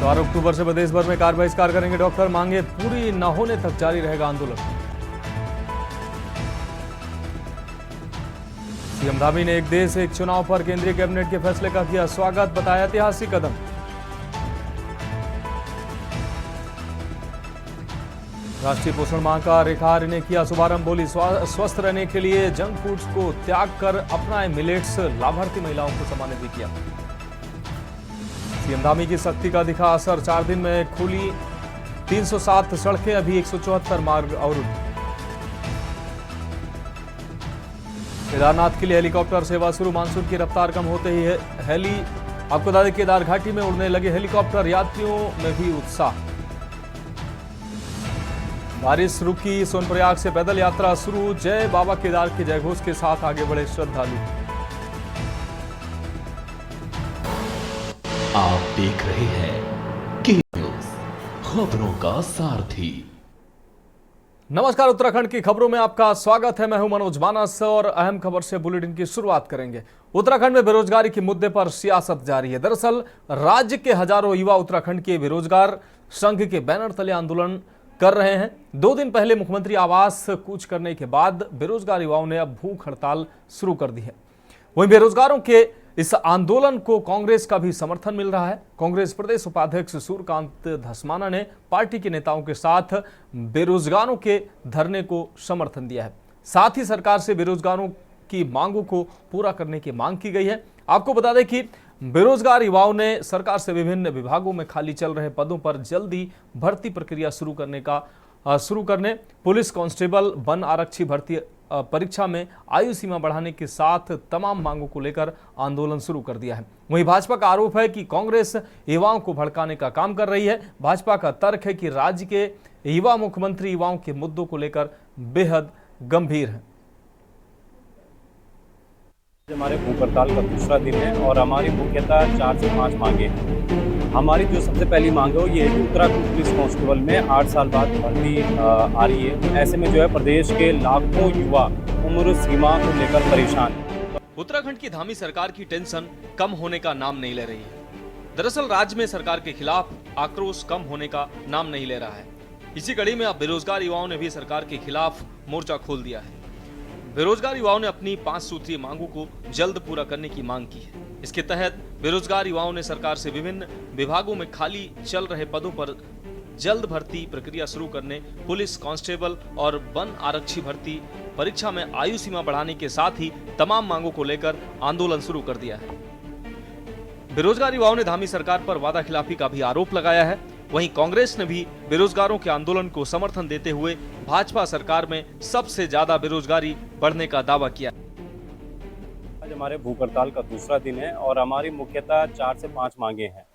4 अक्टूबर से प्रदेश भर में कार बहिष्कार करेंगे डॉक्टर, मांगे पूरी न होने तक जारी रहेगा आंदोलन। सीएम धामी ने एक देश एक चुनाव पर केंद्रीय कैबिनेट के फैसले का किया स्वागत, बताया ऐतिहासिक कदम। राष्ट्रीय पोषण माह का रेखा आर्य ने किया शुभारंभ, बोली स्वस्थ रहने के लिए जंक फूड्स को त्याग कर अपनाए मिलेट्स, लाभार्थी महिलाओं को सम्मानित भी किया। सीएम धामी की सख्ती का दिखा असर, 4 दिन में खुली 307 सड़कें, अभी 174 मार्ग अवरुद्ध। केदारनाथ के लिए हेलीकॉप्टर सेवा शुरू, मानसून की रफ्तार कम होते ही आपको बता दें केदार घाटी में उड़ने लगे हेलीकॉप्टर, यात्रियों में भी उत्साह। बारिश रुकी, सोनप्रयाग से पैदल यात्रा शुरू, जय बाबा केदार के जयघोष के साथ आगे बढ़े श्रद्धालु। आप देख रहे हैं के न्यूज, खबरों का सारथी। नमस्कार, उत्तराखंड की खबरों में आपका स्वागत है। मैं हूं मनोज मानस और अहम खबर से बुलेटिन की शुरुआत करेंगे। उत्तराखंड में बेरोजगारी के मुद्दे पर सियासत जारी है। दरअसल राज्य के हजारों युवा उत्तराखंड के बेरोजगार संघ के बैनर तले आंदोलन कर रहे हैं। 2 दिन पहले मुख्यमंत्री आवास कूच करने के बाद बेरोजगार युवाओं ने अब भूख हड़ताल शुरू कर दी है। वहीं बेरोजगारों के इस आंदोलन को कांग्रेस का भी समर्थन मिल रहा है। कांग्रेस प्रदेश उपाध्यक्ष सूर्यकांत धस्माना ने पार्टी के नेताओं के साथ बेरोजगारों के धरने को समर्थन दिया है। साथ ही सरकार से बेरोजगारों की मांगों को पूरा करने की मांग की गई है। आपको बता दें कि बेरोजगार युवाओं ने सरकार से विभिन्न विभागों में खाली चल रहे पदों पर जल्दी भर्ती प्रक्रिया शुरू करने, पुलिस कांस्टेबल, वन आरक्षी भर्ती परीक्षा में आयु सीमा बढ़ाने के साथ तमाम मांगों को लेकर आंदोलन शुरू कर दिया है। वहीं भाजपा का आरोप है कि कांग्रेस युवाओं को भड़काने का काम कर रही है। भाजपा का तर्क है कि राज्य के युवा मुख्यमंत्री युवाओं के मुद्दों को लेकर बेहद गंभीर है। हमारे भूख हड़ताल का दूसरा दिन है और हमारी मुख्यतः 4 से 5 मांगे हैं। हमारी जो सबसे पहली मांग है वो ये है कि उत्तराखंड पुलिस कांस्टेबल में 8 साल बाद भर्ती आ रही है। ऐसे में जो है प्रदेश के लाखों युवा उम्र सीमा को लेकर परेशान है। उत्तराखंड की धामी सरकार की टेंशन कम होने का नाम नहीं ले रही है। दरअसल राज्य में सरकार के खिलाफ आक्रोश कम होने का नाम नहीं ले रहा है। इसी कड़ी में अब बेरोजगार युवाओं ने भी सरकार के खिलाफ मोर्चा खोल दिया है। बेरोजगार युवाओं ने अपनी 5 सूत्रीय मांगों को जल्द पूरा करने की मांग की है। इसके तहत बेरोजगार युवाओं ने सरकार से विभिन्न विभागों में खाली चल रहे पदों पर जल्द भर्ती प्रक्रिया शुरू करने, पुलिस कांस्टेबल और वन आरक्षी भर्ती परीक्षा में आयु सीमा बढ़ाने के साथ ही तमाम मांगों को लेकर आंदोलन शुरू कर दिया है। बेरोजगार युवाओं ने धामी सरकार पर वादा खिलाफी का भी आरोप लगाया है। वहीं कांग्रेस ने भी बेरोजगारों के आंदोलन को समर्थन देते हुए भाजपा सरकार में सबसे ज्यादा बेरोजगारी बढ़ने का दावा किया। आज हमारे भूख हड़ताल का दूसरा दिन है और हमारी मुख्यतः 4 से 5 मांगे हैं।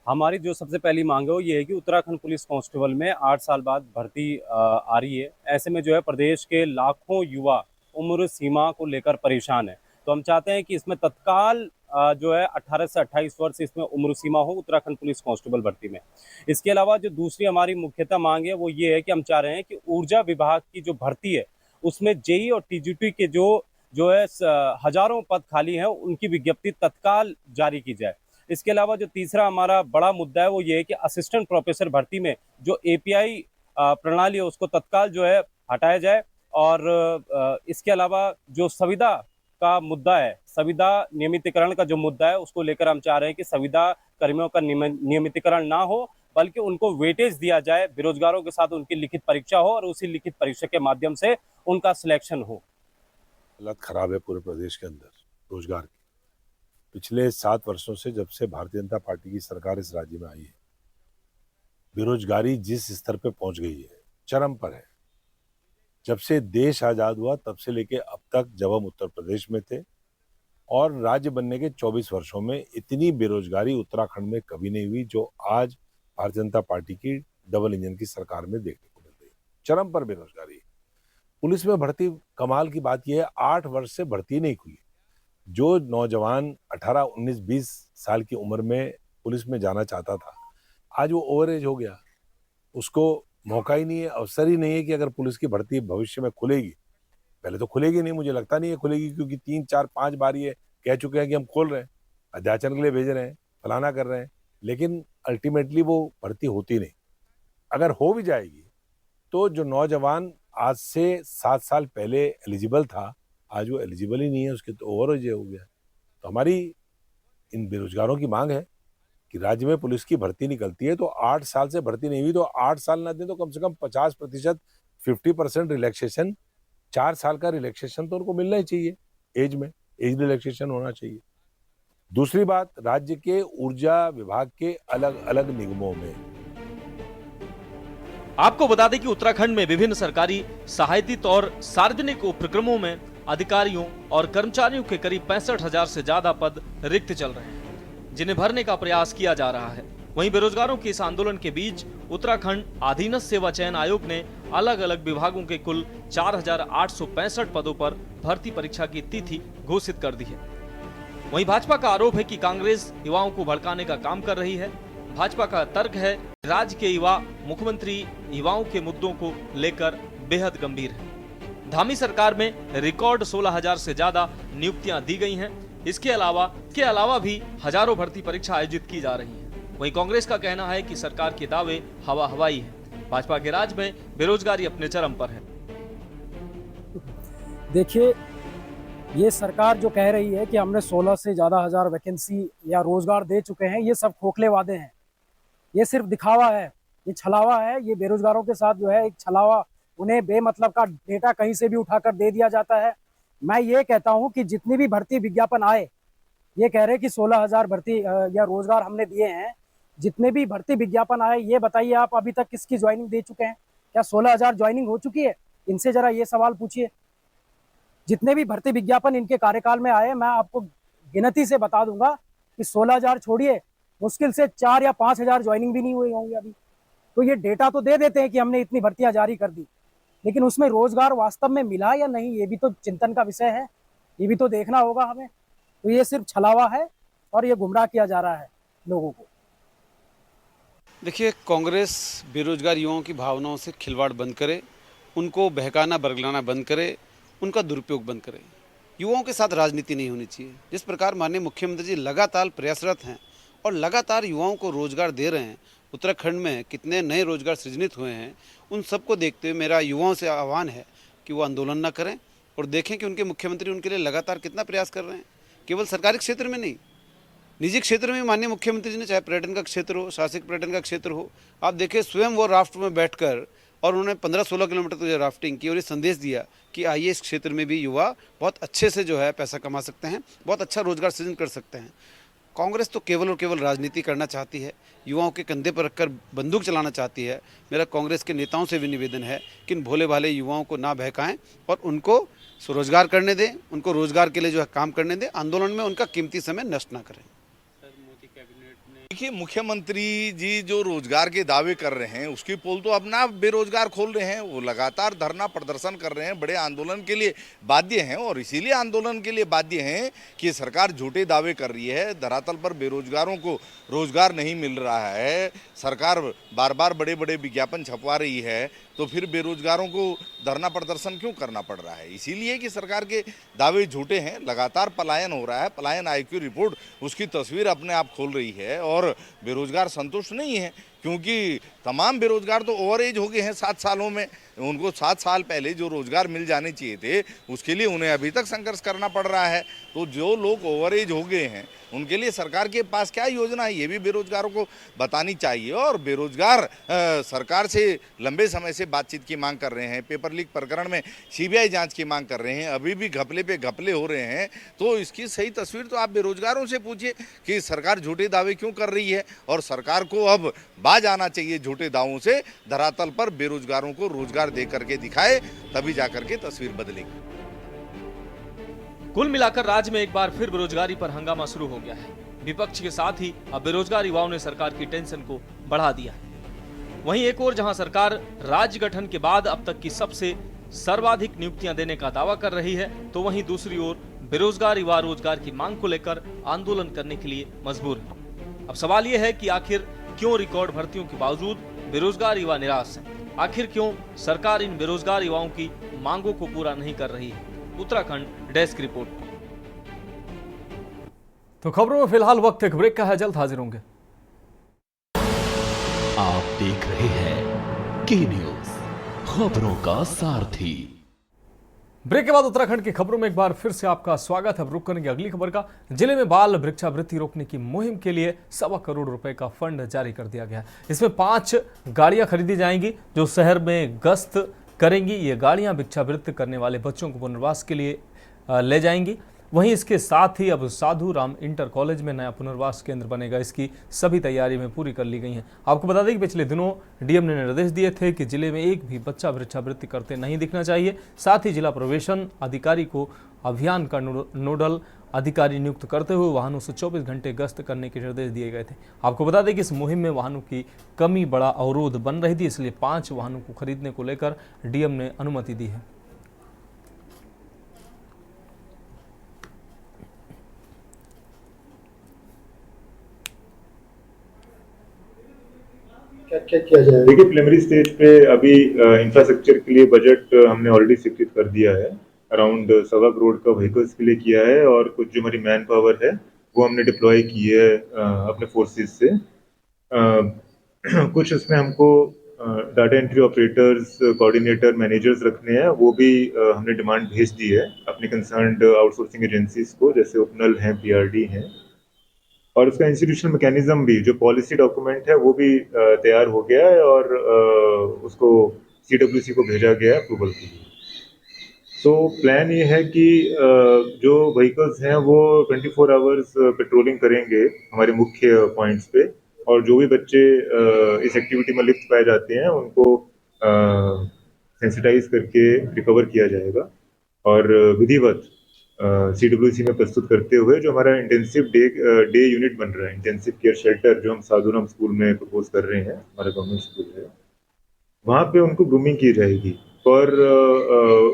हमारी जो सबसे पहली मांग है वो ये है कि उत्तराखंड पुलिस कांस्टेबल में 8 साल बाद भर्ती आ रही है। ऐसे में जो है प्रदेश के लाखों युवा उम्र सीमा को लेकर परेशान है। तो हम चाहते हैं कि इसमें तत्काल जो है 18 से 28 वर्ष इसमें उम्र सीमा हो उत्तराखंड पुलिस कांस्टेबल भर्ती में। इसके अलावा जो दूसरी हमारी मुख्यतः मांग है वो ये है कि हम चाह रहे हैं कि ऊर्जा विभाग की जो भर्ती है उसमें जेई और टीजीटी के जो है हजारों पद खाली हैं, उनकी विज्ञप्ति तत्काल जारी की जाए। इसके अलावा जो तीसरा हमारा बड़ा मुद्दा है वो ये है कि असिस्टेंट प्रोफेसर भर्ती में जो एपीआई प्रणाली है उसको तत्काल जो है हटाया जाए। और इसके अलावा जो संविदा का मुद्दा है, संविदा नियमितीकरण का जो मुद्दा है उसको लेकर हम चाह रहे हैं कि संविदा कर्मियों का नियमितीकरण ना हो बल्कि उनको वेटेज दिया जाए, बेरोजगारों के साथ उनकी लिखित परीक्षा हो और उसी लिखित परीक्षा के माध्यम से उनका सिलेक्शन हो। हालत खराब है पूरे प्रदेश के अंदर रोजगार की। पिछले 7 वर्षों से जब से भारतीय जनता पार्टी की सरकार इस राज्य में आई है, बेरोजगारी जिस स्तर पे पहुंच गई है, चरम पर है। जब से देश आजाद हुआ तब से लेके अब तक, जब हम उत्तर प्रदेश में थे और राज्य बनने के 24 वर्षों में इतनी बेरोजगारी उत्तराखंड में कभी नहीं हुई जो आज भारतीय जनता पार्टी की डबल इंजन की सरकार में देखने को मिल रही है। चरम पर बेरोजगारी। पुलिस में भर्ती, कमाल की बात यह है 8 वर्ष से भर्ती नहीं खुली। जो नौजवान 18, 19, 20 साल की उम्र में पुलिस में जाना चाहता था, आज वो ओवर एज हो गया, उसको मौका ही नहीं है, अवसर ही नहीं है कि अगर पुलिस की भर्ती भविष्य में खुलेगी। पहले तो खुलेगी नहीं, मुझे लगता नहीं है खुलेगी, क्योंकि 3, 4, 5 बार ये कह चुके हैं कि हम खोल रहे हैं, अध्याचन के लिए भेज रहे हैं, फलाना कर रहे हैं, लेकिन अल्टीमेटली वो भर्ती होती नहीं। अगर हो भी जाएगी तो जो नौजवान आज से 7 साल पहले एलिजिबल था, आज वो एलिजिबल ही नहीं है, उसके तो ओवर एज हो गया। तो हमारी इन बेरोजगारों की मांग है कि राज्य में पुलिस की भर्ती निकलती है तो 8 साल से भर्ती नहीं हुई तो 8 साल ना दें तो कम से कम 50%, 50% रिलैक्सेशन, 4 साल का रिलैक्सेशन तो उनको मिलना ही चाहिए। एज में एज रिलैक्सेशन होना चाहिए। दूसरी बात, राज्य के ऊर्जा विभाग के अलग अलग निगमों में आपको बता दें कि उत्तराखंड में विभिन्न सरकारी सहायतित और सार्वजनिक उपक्रमों में अधिकारियों और कर्मचारियों के करीब 65,000 से ज्यादा पद रिक्त चल रहे हैं, जिन्हें भरने का प्रयास किया जा रहा है। वहीं बेरोजगारों के इस आंदोलन के बीच उत्तराखंड अधीनस्थ सेवा चयन आयोग ने अलग अलग विभागों के कुल 4,865 पदों पर भर्ती परीक्षा की तिथि घोषित कर दी है। वहीं भाजपा का आरोप है कि कांग्रेस युवाओं को भड़काने का काम कर रही है। भाजपा का तर्क है राज्य के युवा मुख्यमंत्री युवाओं के मुद्दों को लेकर बेहद गंभीर है। धामी सरकार में रिकॉर्ड 16,000 से ज्यादा नियुक्तियां दी गई हैं। इसके अलावा भी हजारों भर्ती परीक्षा आयोजित की जा रही हैं। वहीं कांग्रेस का कहना है कि सरकार के दावे हवा हवाई है। भाजपा के राज में बेरोजगारी अपने चरम पर है। देखिए, ये सरकार जो कह रही है कि हमने 16 से ज़्यादा हज़ार वैकेंसी या रोजगार दे चुके हैं, ये सब खोखले वादे हैं। ये सिर्फ दिखावा है, ये छलावा है। ये बेरोजगारों के साथ जो है एक छलावा, उन्हें बेमतलब का डेटा कहीं से भी उठाकर दे दिया जाता है। मैं ये कहता हूँ कि जितनी भी भर्ती विज्ञापन आए, ये कह रहे हैं कि 16,000 भर्ती या रोजगार हमने दिए हैं। जितने भी भर्ती विज्ञापन आए, ये बताइए आप अभी तक किसकी ज्वाइनिंग दे चुके हैं? क्या 16,000 ज्वाइनिंग हो चुकी है? इनसे जरा ये सवाल पूछिए। जितने भी भर्ती विज्ञापन इनके कार्यकाल में आए, मैं आपको गिनती से बता दूंगा कि 16,000 छोड़िए, मुश्किल से 4 या 5,000 ज्वाइनिंग भी नहीं हुई होंगी अभी। तो ये डेटा तो दे देते हैं कि हमने इतनी भर्तियां जारी कर दी, लेकिन उसमें रोजगार वास्तव में मिला या नहीं, ये भी तो चिंतन का विषय है। ये भी तो देखना होगा हमें। तो ये सिर्फ छलावा है और ये गुमराह किया जा रहा है लोगों को। देखिए, कांग्रेस बेरोजगार युवाओं की भावनाओं से खिलवाड़ बंद करे, उनको बहकाना बरगलाना बंद करे, उनका दुरुपयोग बंद करे। युवाओं के साथ राजनीति नहीं होनी चाहिए। जिस प्रकार माननीय मुख्यमंत्री जी लगातार प्रयासरत हैं और लगातार युवाओं को रोजगार दे रहे हैं, उत्तराखंड में कितने नए रोजगार सृजित हुए हैं, उन सबको देखते हुए मेरा युवाओं से आह्वान है कि वो आंदोलन न करें और देखें कि उनके मुख्यमंत्री उनके लिए लगातार कितना प्रयास कर रहे हैं। केवल सरकारी क्षेत्र में नहीं, निजी क्षेत्र में माननीय मुख्यमंत्री जी ने, चाहे पर्यटन का क्षेत्र हो, साहसिक पर्यटन का क्षेत्र हो, आप देखिए स्वयं वो राफ्ट में बैठकर और उन्होंने 15-16 किलोमीटर तो राफ्टिंग की और ये संदेश दिया कि आइए इस क्षेत्र में भी युवा बहुत अच्छे से जो है पैसा कमा सकते हैं, बहुत अच्छा रोजगार सृजन कर सकते हैं। कांग्रेस तो केवल और केवल राजनीति करना चाहती है, युवाओं के कंधे पर रखकर बंदूक चलाना चाहती है। मेरा कांग्रेस के नेताओं से भी निवेदन है कि इन भोले भाले युवाओं को ना बहकाएं और उनको स्वरोजगार करने दें, उनको रोजगार के लिए जो है काम करने दें, आंदोलन में उनका कीमती समय नष्ट ना करें। देखिए, मुख्यमंत्री जी जो रोजगार के दावे कर रहे हैं उसकी पोल तो अपना बेरोजगार खोल रहे हैं। वो लगातार धरना प्रदर्शन कर रहे हैं, बड़े आंदोलन के लिए बाध्य हैं और इसीलिए आंदोलन के लिए बाध्य हैं कि सरकार झूठे दावे कर रही है, धरातल पर बेरोजगारों को रोजगार नहीं मिल रहा है, सरकार बार बार बड़े बड़े विज्ञापन छपवा रही है, तो फिर बेरोजगारों को धरना प्रदर्शन क्यों करना पड़ रहा है? इसीलिए कि सरकार के दावे झूठे हैं, लगातार पलायन हो रहा है। पलायन आयोग की रिपोर्ट उसकी तस्वीर अपने आप खोल रही है और बेरोजगार संतुष्ट नहीं है, क्योंकि तमाम बेरोजगार तो ओवर एज हो गए हैं 7 सालों में। उनको 7 साल पहले जो रोजगार मिल जाने चाहिए थे उसके लिए उन्हें अभी तक संघर्ष करना पड़ रहा है। तो जो लोग ओवर एज हो गए हैं उनके लिए सरकार के पास क्या योजना है, ये भी बेरोजगारों को बतानी चाहिए। और बेरोजगार सरकार से लंबे समय से बातचीत की मांग कर रहे हैं, पेपर लीक प्रकरण में सीबीआई जांच की मांग कर रहे हैं, अभी भी घपले पे घपले हो रहे हैं। तो इसकी सही तस्वीर तो आप बेरोजगारों से पूछिए कि सरकार झूठे दावे क्यों कर रही है, और सरकार को अब बाज आना चाहिए झूठे दावों से, धरातल पर बेरोजगारों को रोजगार दे करके दिखाए, तभी जाकर के तस्वीर बदलेगी। कुल मिलाकर राज्य में एक बार फिर बेरोजगारी पर हंगामा शुरू हो गया है। विपक्ष के साथ ही अब बेरोजगार युवाओं ने सरकार की टेंशन को बढ़ा दिया है। वहीं एक ओर जहां सरकार राज्य गठन के बाद अब तक की सबसे सर्वाधिक नियुक्तियां देने का दावा कर रही है, तो वहीं दूसरी ओर बेरोजगार युवा रोजगार की मांग को लेकर आंदोलन करने के लिए मजबूर है। अब सवाल यह है कि आखिर क्यों रिकॉर्ड भर्तियों के बावजूद बेरोजगार युवा निराश है? आखिर क्यों सरकार इन बेरोजगार युवाओं की मांगों को पूरा नहीं कर रही है? Uttarakhand desk report. तो खबरों में फिलहाल वक्त एक ब्रेक का है, जल्द हाजिर होंगे। आप देख रहे हैं के न्यूज, खबरों का सारथी। ब्रेक के बाद उत्तराखंड की खबरों में एक बार फिर से आपका स्वागत है। रुक करेंगे अगली खबर का। जिले में बाल वृक्षावृत्ति रोकने की मुहिम के लिए 1.25 करोड़ रुपए का फंड जारी कर दिया गया है। इसमें 5 गाड़ियां खरीदी जाएंगी जो शहर में गश्त करेंगी। ये गाड़ियां वृक्षावृत्ति करने वाले बच्चों को पुनर्वास के लिए ले जाएंगी। वहीं इसके साथ ही अब साधु राम इंटर कॉलेज में नया पुनर्वास केंद्र बनेगा। इसकी सभी तैयारी में पूरी कर ली गई हैं। आपको बता दें कि पिछले दिनों डीएम ने निर्देश दिए थे कि जिले में एक भी बच्चा वृक्षावृत्ति करते नहीं दिखना चाहिए। साथ ही जिला प्रवेशन अधिकारी को अभियान का नोडल अधिकारी नियुक्त करते हुए वाहनों से 24 घंटे गश्त करने के निर्देश दिए गए थे। आपको बता दें कि इस मुहिम में वाहनों की कमी बड़ा अवरोध बन रही थी, इसलिए 5 वाहनों को खरीदने को लेकर डीएम ने अनुमति दी है। क्या किया जाए? देखिए, प्रिलिमिनरी स्टेज पे अभी इंफ्रास्ट्रक्चर के लिए बजट हमने ऑलरेडी स्वीकृत कर दिया है। अराउंड 1.25 करोड़ का व्हीकल्स के लिए किया है और कुछ जो हमारी मैन पावर है वो हमने डिप्लॉय की है अपने फोर्सेस से। कुछ इसमें हमको data entry operators, coordinator, managers रखने हैं। वो भी हमने डिमांड भेज दी है अपनी कंसर्न्ड आउटसोर्सिंग एजेंसीज को, जैसे उपनल हैं, पीआरडी हैं। और उसका इंस्टीट्यूशनल मैकेनिज्म भी, जो पॉलिसी डॉक्यूमेंट है वो भी तैयार हो गया है और उसको सीडब्ल्यूसी को भेजा गया है अप्रूवल के लिए। तो प्लान ये है कि जो व्हीकल्स हैं वो 24 आवर्स पेट्रोलिंग करेंगे हमारे मुख्य पॉइंट्स पे, और जो भी बच्चे इस एक्टिविटी में लिप्त पाए जाते हैं उनको सेंसिटाइज करके रिकवर किया जाएगा और विधिवत सीडब्ल्यूसी में प्रस्तुत करते हुए जो हमारा इंटेंसिव डे यूनिट बन रहा है, इंटेंसिव केयर शेल्टर, जो हम साधुराम स्कूल में प्रपोज कर रहे हैं, हमारा गवर्नमेंट स्कूल है, वहाँ पे उनको ग्रूमिंग की जाएगी फॉर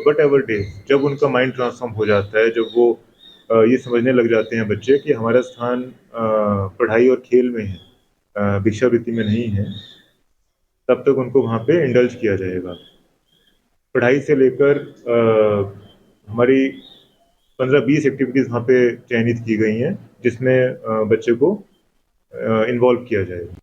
वट एवर डे। जब उनका माइंड ट्रांसफॉर्म हो जाता है, जब वो ये समझने लग जाते हैं बच्चे कि हमारा स्थान पढ़ाई और खेल में है, भिक्षावृत्ति में नहीं है, तब तक उनको वहाँ पे इंडल्ज किया जाएगा। पढ़ाई से लेकर हमारी 15-20 एक्टिविटीज वहाँ पे चयनित की गई हैं जिसमें बच्चे को इन्वॉल्व किया जाएगा।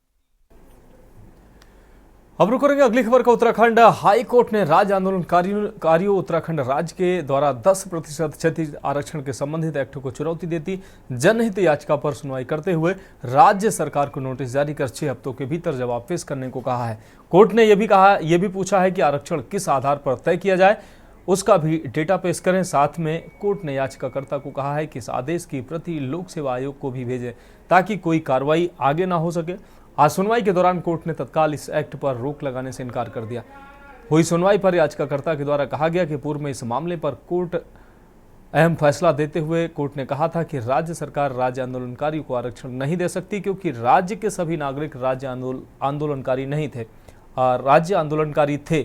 अब रुक करेंगे अगली खबर का। उत्तराखंड हाई कोर्ट ने राज्य आंदोलनकारियों उत्तराखंड राज्य के द्वारा 10% क्षति आरक्षण के संबंधित एक्ट को चुनौती देती जनहित याचिका पर सुनवाई करते हुए राज्य सरकार को नोटिस जारी कर 6 हफ्तों के भीतर जवाब पेश करने को कहा है। कोर्ट ने यह भी पूछा है कि आरक्षण किस आधार पर तय किया जाए, उसका भी डेटा पेश करें। साथ में कोर्ट ने याचिकाकर्ता को कहा है कि इस आदेश की प्रति लोक सेवा आयोग को भी भेजें ताकि कोई कार्रवाई आगे ना हो सके। आज सुनवाई के दौरान कोर्ट ने तत्काल इस एक्ट पर रोक लगाने से इनकार कर दिया। हुई सुनवाई पर याचिकाकर्ता के द्वारा कहा गया कि पूर्व में इस मामले पर कोर्ट अहम फैसला देते हुए कोर्ट ने कहा था कि राज्य सरकार राज्य आंदोलनकारियों को आरक्षण नहीं दे सकती क्योंकि राज्य के सभी नागरिक राज्य आंदोलनकारी नहीं थे, राज्य आंदोलनकारी थे।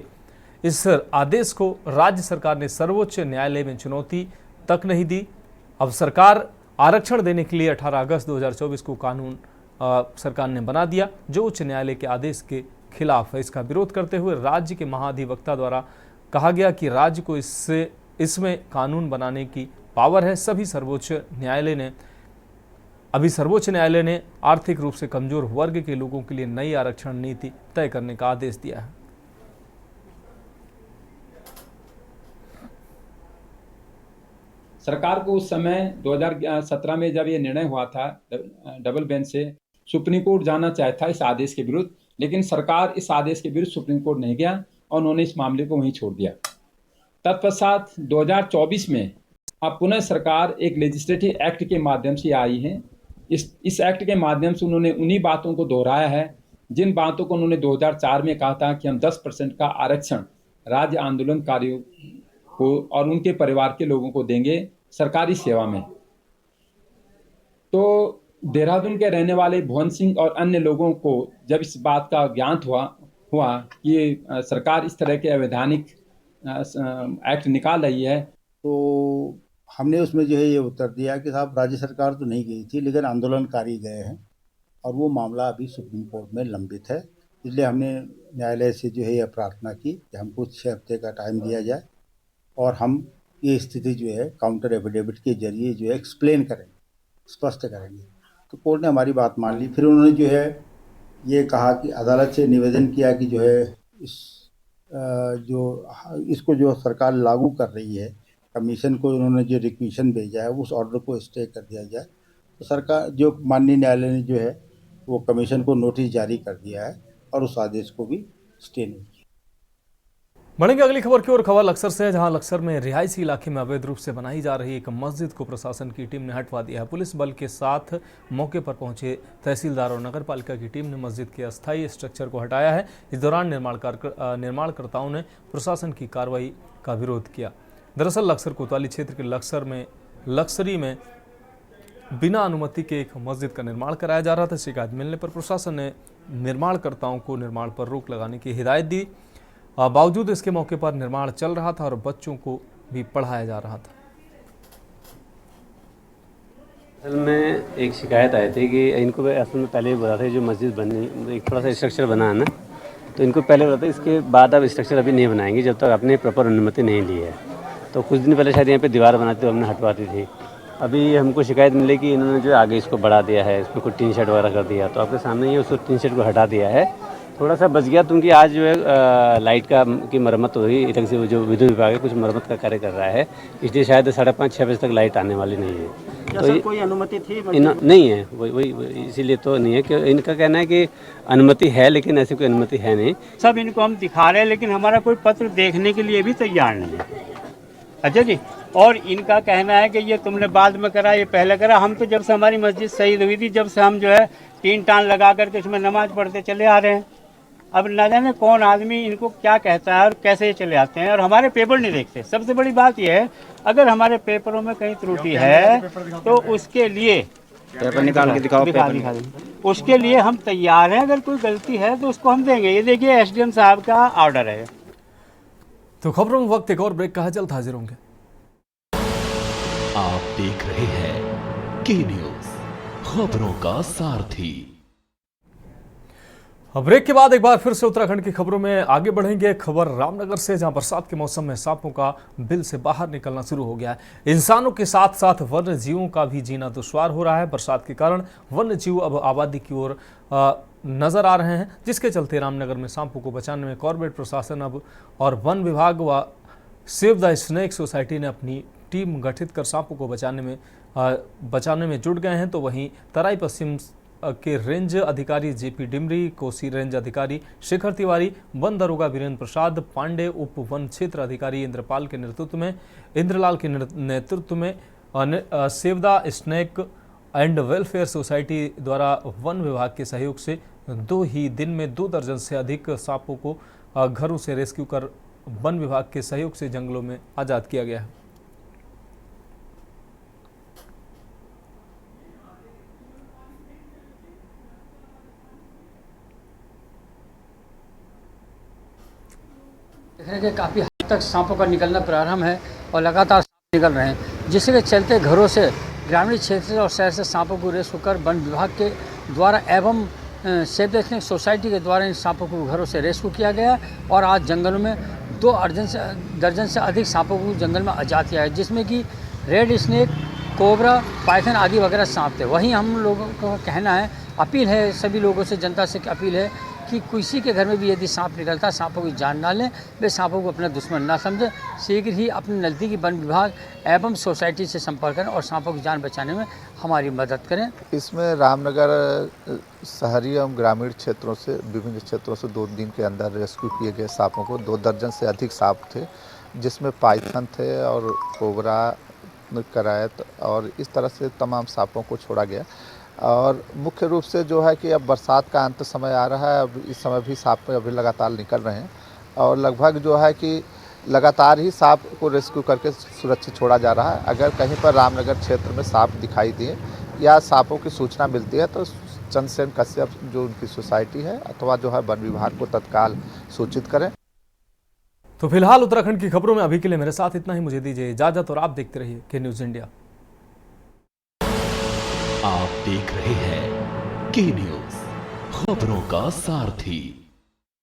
इस आदेश को राज्य सरकार ने सर्वोच्च न्यायालय में चुनौती तक नहीं दी। अब सरकार आरक्षण देने के लिए 18 अगस्त 2024 को कानून सरकार ने बना दिया जो उच्च न्यायालय के आदेश के खिलाफ है। इसका विरोध करते हुए राज्य के महाधिवक्ता द्वारा कहा गया कि राज्य को इसमें कानून बनाने की पावर है। सर्वोच्च न्यायालय ने आर्थिक रूप से कमजोर वर्ग के लोगों के लिए नई आरक्षण नीति तय करने का आदेश दिया है। सरकार को उस समय 2017 में जब ये निर्णय हुआ था डबल बेंच से, सुप्रीम कोर्ट जाना चाहता था इस आदेश के विरुद्ध, लेकिन सरकार इस आदेश के विरुद्ध सुप्रीम कोर्ट नहीं गया और उन्होंने इस मामले को वहीं छोड़ दिया। तत्पश्चात 2024 में अब पुनः सरकार एक लेजिस्लेटिव एक्ट के माध्यम से आई है। इस एक्ट के माध्यम से उन्होंने उन्हीं बातों को दोहराया है जिन बातों को उन्होंने 2004 में कहा था कि हम 10% का आरक्षण राज्य आंदोलनकारियों को और उनके परिवार के लोगों को देंगे सरकारी सेवा में। तो देहरादून के रहने वाले भुवन सिंह और अन्य लोगों को जब इस बात का ज्ञात हुआ कि सरकार इस तरह के अवैधानिक एक्ट निकाल रही है, तो हमने उसमें जो है ये उत्तर दिया कि साहब राज्य सरकार तो नहीं गई थी लेकिन आंदोलनकारी गए हैं और वो मामला अभी सुप्रीम कोर्ट में लंबित है। इसलिए हमने न्यायालय से जो है यह प्रार्थना की कि हमको 6 हफ्ते का टाइम दिया जाए और हम ये स्थिति जो है काउंटर एफिडेविट के जरिए जो है एक्सप्लेन करेंगे, स्पष्ट करेंगे। तो कोर्ट ने हमारी बात मान ली। फिर उन्होंने जो है ये कहा कि अदालत से निवेदन किया कि जो है इसको जो सरकार लागू कर रही है, कमीशन को उन्होंने जो रिक्वेशन भेजा है उस ऑर्डर को स्टे कर दिया जाए। तो सरकार जो माननीय न्यायालय ने जो है वो कमीशन को नोटिस जारी कर दिया है और उस आदेश को भी स्टे नहीं किया। बढ़ेंगे अगली खबर की ओर। खबर लक्सर से है, जहां लक्सर में रिहायशी इलाके में अवैध रूप से बनाई जा रही एक मस्जिद को प्रशासन की टीम ने हटवा दिया है। पुलिस बल के साथ मौके पर पहुंचे तहसीलदार और नगर पालिका की टीम ने मस्जिद के अस्थायी स्ट्रक्चर को हटाया है। इस दौरान निर्माणकर्ताओं ने प्रशासन की कार्रवाई का विरोध किया। दरअसल लक्सर कोतवाली क्षेत्र के लक्सरी में बिना अनुमति के एक मस्जिद का निर्माण कराया जा रहा था। शिकायत मिलने पर प्रशासन ने निर्माणकर्ताओं को निर्माण पर रोक लगाने की हिदायत दी। बावजूद इसके मौके पर निर्माण चल रहा था और बच्चों को भी पढ़ाया जा रहा था। असल में एक शिकायत आई थी कि इनको असल में पहले ही बोला था जो मस्जिद बननी, एक थोड़ा सा स्ट्रक्चर बना है ना, तो इनको पहले बोला था इसके बाद अब स्ट्रक्चर अभी नहीं बनाएंगे जब तक आपने प्रॉपर अनुमति नहीं ली है। तो कुछ दिन पहले शायद यहाँ पे दीवार बनाती तो हमने हटवा दी थी। अभी हमको शिकायत मिली कि इन्होंने जो आगे इसको बढ़ा दिया है, इसमें कुछ टीन शेड वगैरह कर दिया, तो आपके सामने ही उसको टीन शेड को हटा दिया है। थोड़ा सा बच गया क्योंकि आज जो है लाइट की मरम्मत हो रही है, से जो विद्युत विभाग है कुछ मरम्मत का कार्य कर रहा है, इसलिए शायद 5:30-6 बजे तक लाइट आने वाली नहीं है। तो कोई अनुमति थी नहीं है, वही इसीलिए तो नहीं है कि इनका कहना है कि अनुमति है, लेकिन ऐसी कोई अनुमति है नहीं। सब इनको हम दिखा रहे हैं लेकिन हमारा कोई पत्र देखने के लिए भी तैयार नहीं है। अच्छा जी, और इनका कहना है कि ये तुमने बाद में करा, ये पहले करा। हम तो जब से हमारी मस्जिद शहीद हुई थी जब से हम जो है टीन टान लगा करके इसमें नमाज पढ़ते चले आ रहे हैं। अब न जाने कौन आदमी इनको क्या कहता है और कैसे ये चले आते हैं और हमारे पेपर नहीं देखते। सबसे बड़ी बात यह है, अगर हमारे पेपरों में कहीं त्रुटि है तो उसके लिए पेपर निकाल के दिखाओ, उसके लिए हम तैयार हैं। अगर कोई गलती है तो उसको हम देंगे। ये देखिए एसडीएम साहब का ऑर्डर है। तो खबरों में वक्त एक और ब्रेक का है, जल्द हाजिर होंगे। आप देख रहे हैं के न्यूज, खबरों का सारथी। अब ब्रेक के बाद एक बार फिर से उत्तराखंड की खबरों में आगे बढ़ेंगे। खबर रामनगर से, जहां बरसात के मौसम में सांपों का बिल से बाहर निकलना शुरू हो गया है। इंसानों के साथ साथ वन्य जीवों का भी जीना दुश्वार हो रहा है। बरसात के कारण वन्य जीव अब आबादी की ओर नजर आ रहे हैं, जिसके चलते रामनगर में सांपों को बचाने में कॉर्पोरेट प्रशासन अब और वन विभाग व सेव द स्नेक सोसाइटी ने अपनी टीम गठित कर सांपों को बचाने में जुट गए हैं। तो वहीं तराई पश्चिम के रेंज अधिकारी जेपी डिमरी, कोसी रेंज अधिकारी शेखर तिवारी, वन दरोगा वीरेंद्र प्रसाद पांडे, उप वन क्षेत्र अधिकारी इंद्रलाल के नेतृत्व में save the snake and welfare society द्वारा वन विभाग के सहयोग से 2 ही दिन में 2 दर्जन से अधिक सांपों को घरों से रेस्क्यू कर वन विभाग के सहयोग से जंगलों में आजाद किया गया है। देख रहे हैं कि काफ़ी हद तक सांपों का निकलना प्रारंभ है और लगातार सांप निकल रहे हैं, जिसके चलते घरों से, ग्रामीण क्षेत्र और शहर से सांपों को रेस्क्यू कर वन विभाग के द्वारा एवं सेव द स्नेक सोसाइटी के द्वारा इन सांपों को घरों से रेस्क्यू किया गया और आज जंगलों में 2 दर्जन से अधिक सांपों को जंगल में आजाद किया है, जिसमें कि रेड स्नेक, कोबरा, पाइथन आदि वगैरह सांप थे। वहीं हम लोगों का कहना है, अपील है सभी लोगों से, जनता से अपील है कि किसी के घर में भी यदि सांप निकलता है, सांपों की जान ना लें, वे सांपों को अपना दुश्मन ना समझें, शीघ्र ही अपने नज़दीकी वन विभाग एवं सोसाइटी से संपर्क करें और सांपों की जान बचाने में हमारी मदद करें। इसमें रामनगर शहरी एवं ग्रामीण क्षेत्रों से, विभिन्न क्षेत्रों से 2 दिन के अंदर रेस्क्यू किए गए सांपों को 2 दर्जन से अधिक सांप थे, जिसमें पाइथन थे और कोबरा, करायत और इस तरह से तमाम सांपों को छोड़ा गया। और मुख्य रूप से जो है कि अब बरसात का अंत समय आ रहा है, अब इस समय भी सांप अभी लगातार निकल रहे हैं और लगभग जो है कि लगातार ही सांप को रेस्क्यू करके सुरक्षित छोड़ा जा रहा है। अगर कहीं पर रामनगर क्षेत्र में सांप दिखाई दिए या सांपों की सूचना मिलती है तो चंद्रसेन कश्यप जो उनकी सोसाइटी है अथवा जो है वन विभाग को तत्काल सूचित करें। तो फिलहाल उत्तराखंड की खबरों में अभी के लिए मेरे साथ इतना ही। मुझे दीजिए इजाजत और आप देखते रहिए के न्यूज इंडिया। आप देख रहे हैं के न्यूज, खबरों का सारथी।